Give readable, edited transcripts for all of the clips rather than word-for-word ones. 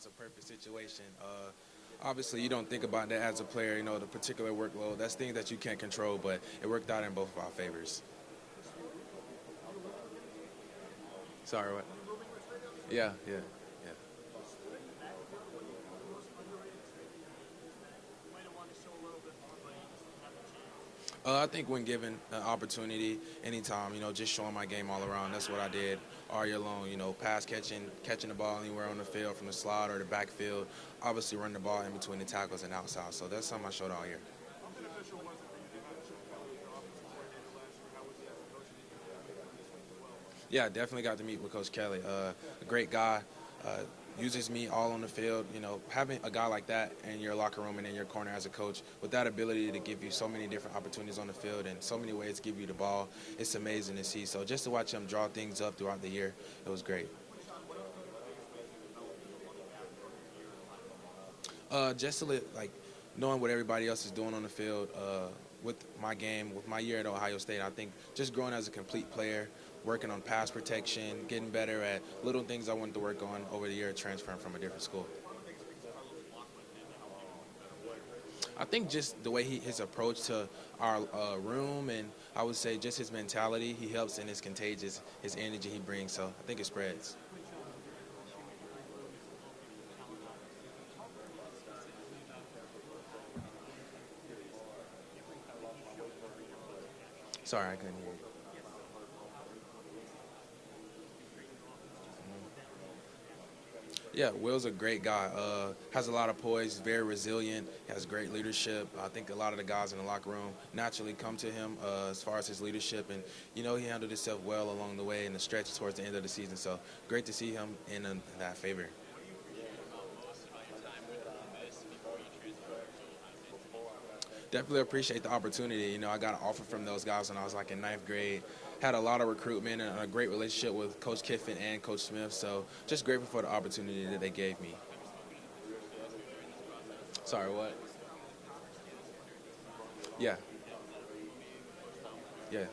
That's a perfect situation. Obviously, you don't think about that as a player, the particular workload. That's things that you can't control, but it worked out in both of our favors. Sorry, what? Yeah, yeah, yeah. I think when given an opportunity, anytime, just showing my game all around. That's what I did all year long. Pass catching the ball anywhere on the field, from the slot or the backfield. Obviously, run the ball in between the tackles and outside. So that's something I showed all year. Yeah, definitely got to meet with Coach Kelly. A great guy. Uh, Uses me all on the field. Having a guy like that in your locker room and in your corner as a coach, with that ability to give you so many different opportunities on the field and so many ways to give you the ball, it's amazing to see. So just to watch him draw things up throughout the year, it was great. Just to like knowing what everybody else is doing on the field, with my game, with my year at Ohio State, I think just growing as a complete player, working on pass protection, getting better at little things I wanted to work on over the year, transferring from a different school. I think just the way his approach to our room, and I would say just his mentality, he helps and it's contagious, his energy he brings. So I think it spreads. Sorry, I couldn't hear you. Yeah, Will's a great guy. Has a lot of poise, very resilient, has great leadership. I think a lot of the guys in the locker room naturally come to him as far as his leadership, and he handled himself well along the way in the stretch towards the end of the season. So great to see him in that favor. Definitely appreciate the opportunity. I got an offer from those guys when I was like in ninth grade. Had a lot of recruitment and a great relationship with Coach Kiffin and Coach Smith. So just grateful for the opportunity that they gave me. Sorry, what? Yeah, yeah.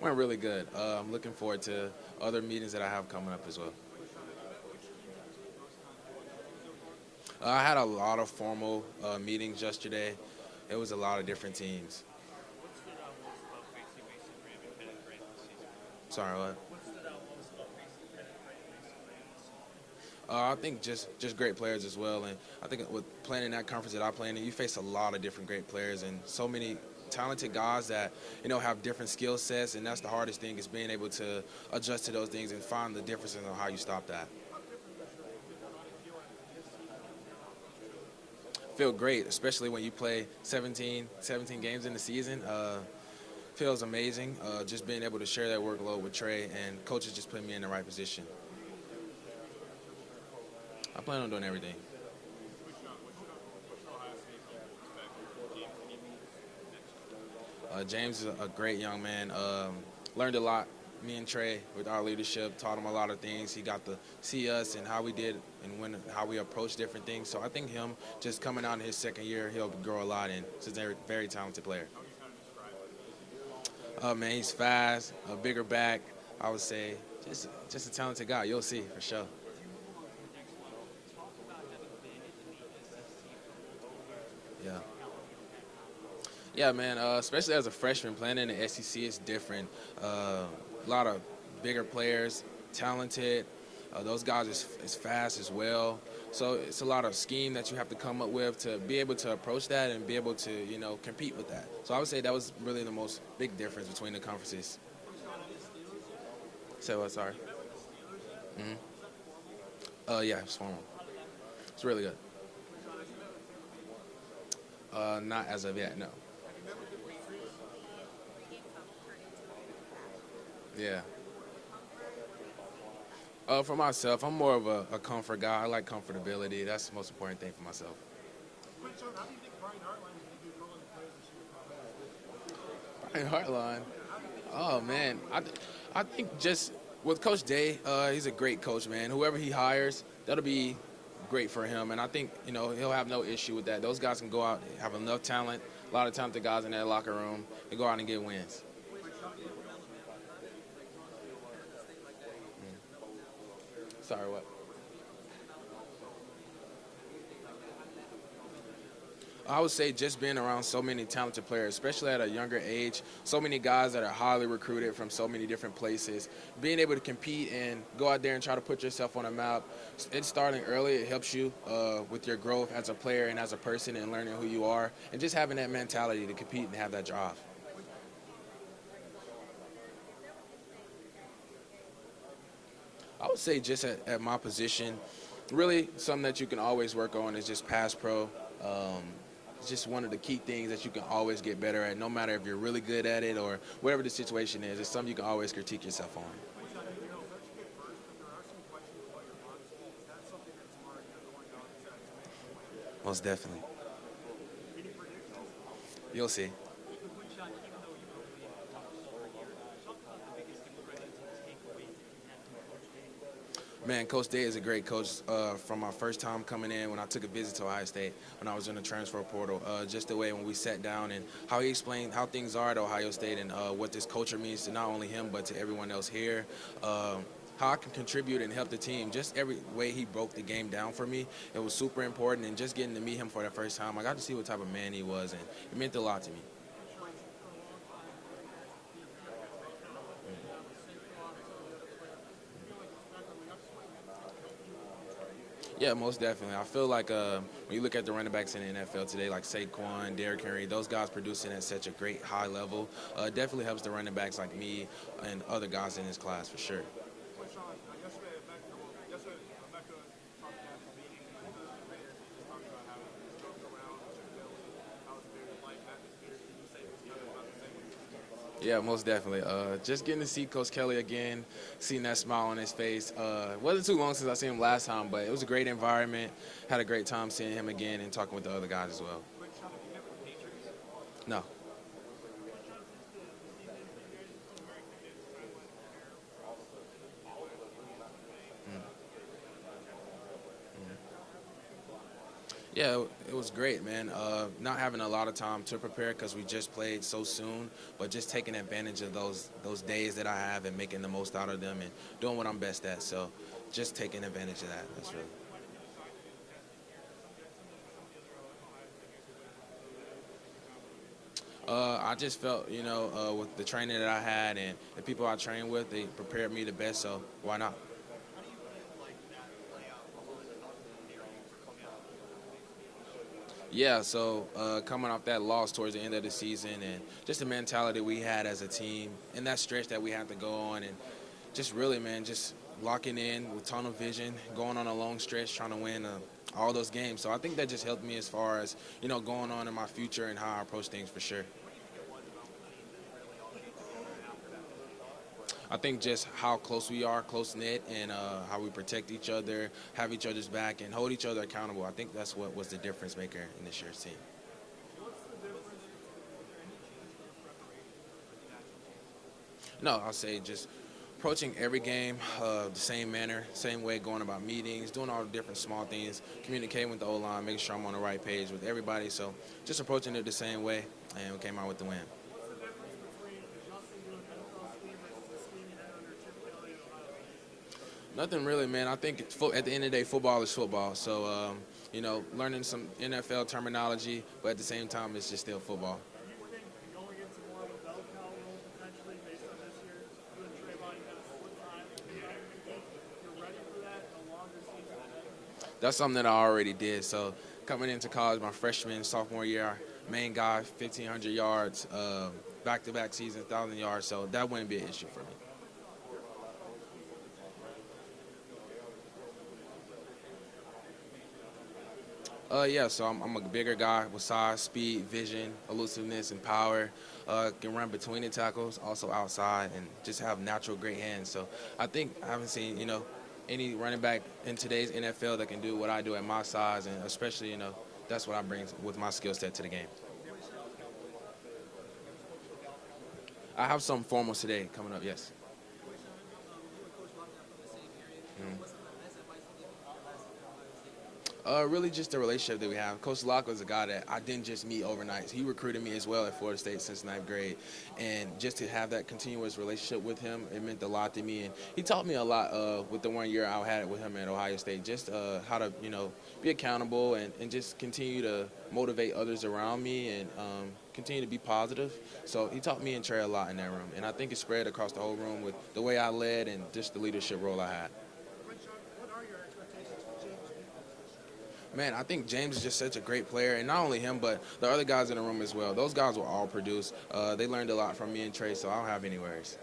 Went really good. I'm looking forward to other meetings that I have coming up as well. I had a lot of formal meetings yesterday. It was a lot of different teams. Sorry, what? I think just great players as well, and I think with playing in that conference that I play in, you face a lot of different great players and so many talented guys that have different skill sets, and that's the hardest thing is being able to adjust to those things and find the differences on how you stop that. Feel great, especially when you play 17 games in the season. Feels amazing. Just being able to share that workload with Trey and coaches just putting me in the right position. I plan on doing everything. James is a great young man. Learned a lot. Me and Trey, with our leadership, taught him a lot of things. He got to see us and how we did and how we approach different things. So I think him just coming out in his second year, he'll grow a lot, and he's a very talented player. Man, he's fast, a bigger back. I would say just a talented guy. You'll see for sure. Yeah. Yeah, man. Especially as a freshman playing in the SEC, it's different. A lot of bigger players, talented. Those guys is fast as well. So it's a lot of scheme that you have to come up with to be able to approach that and be able to compete with that. So I would say that was really the most big difference between the conferences. Say what? Sorry. Yeah, it's formal. It's really good. Not as of yet, no. Yeah. For myself, I'm more of a comfort guy. I like comfortability. That's the most important thing for myself. Brian Hartline. Oh man, I think just with Coach Day, he's a great coach, man. Whoever he hires, that'll be great for him, and I think he'll have no issue with that. Those guys can go out, have enough talent, a lot of talented guys in that locker room, and go out and get wins. Sorry, what? I would say just being around so many talented players, especially at a younger age, so many guys that are highly recruited from so many different places, being able to compete and go out there and try to put yourself on a map, it's starting early. It helps you with your growth as a player and as a person and learning who you are and just having that mentality to compete and have that drive. I would say just at my position, really something that you can always work on is just pass pro. It's just one of the key things that you can always get better at, no matter if you're really good at it or whatever the situation is. It's something you can always critique yourself on. Most definitely. You'll see. Man, Coach Day is a great coach. From my first time coming in, when I took a visit to Ohio State, when I was in the transfer portal, just the way when we sat down and how he explained how things are at Ohio State and what this culture means to not only him but to everyone else here. How I can contribute and help the team. Just every way he broke the game down for me, it was super important. And just getting to meet him for the first time, I got to see what type of man he was, and it meant a lot to me. Yeah, most definitely. I feel like when you look at the running backs in the NFL today, like Saquon, Derrick Henry, those guys producing at such a great high level, definitely helps the running backs like me and other guys in this class for sure. Yeah, most definitely. Just getting to see Coach Kelly again, seeing that smile on his face. It wasn't too long since I seen him last time, but it was a great environment. Had a great time seeing him again and talking with the other guys as well. No. Yeah, it was great, man. Not having a lot of time to prepare because we just played so soon, but just taking advantage of those days that I have and making the most out of them and doing what I'm best at. So, just taking advantage of that. That's really. I just felt, with the training that I had and the people I trained with, they prepared me the best. So why not? Yeah, so coming off that loss towards the end of the season and just the mentality we had as a team and that stretch that we had to go on and just really, man, just locking in with tunnel vision, going on a long stretch, trying to win all those games. So I think that just helped me as far as, going on in my future and how I approach things for sure. I think just how close we are, close knit, and how we protect each other, have each other's back, and hold each other accountable. I think that's what was the difference maker in this year's team. No, I'll say just approaching every game the same manner, same way, going about meetings, doing all the different small things, communicating with the O-line, making sure I'm on the right page with everybody. So just approaching it the same way, and we came out with the win. Nothing really, man. I think at the end of the day, football is football. So, learning some NFL terminology, but at the same time, it's just still football. That's something that I already did. So, coming into college, my freshman, sophomore year, main guy, 1,500 yards, back-to-back seasons, 1,000 yards. So that wouldn't be an issue for me. Yeah, so I'm a bigger guy with size, speed, vision, elusiveness, and power. Can run between the tackles, also outside, and just have natural great hands. So I think I haven't seen, any running back in today's NFL that can do what I do at my size, and especially, that's what I bring with my skill set to the game. I have some formals today coming up, yes. Really just the relationship that we have. Coach Locke was a guy that I didn't just meet overnight. He recruited me as well at Florida State since ninth grade. And just to have that continuous relationship with him, it meant a lot to me. And he taught me a lot with the 1 year I had it with him at Ohio State, just how to, be accountable and just continue to motivate others around me and continue to be positive. So he taught me and Trey a lot in that room. And I think it spread across the whole room with the way I led and just the leadership role I had. What are your expectations for James Winston this year? Man, I think James is just such a great player, and not only him, but the other guys in the room as well. Those guys will all produce. They learned a lot from me and Trey, so I don't have any worries.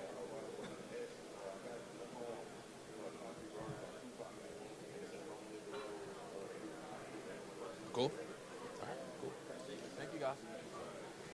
Cool.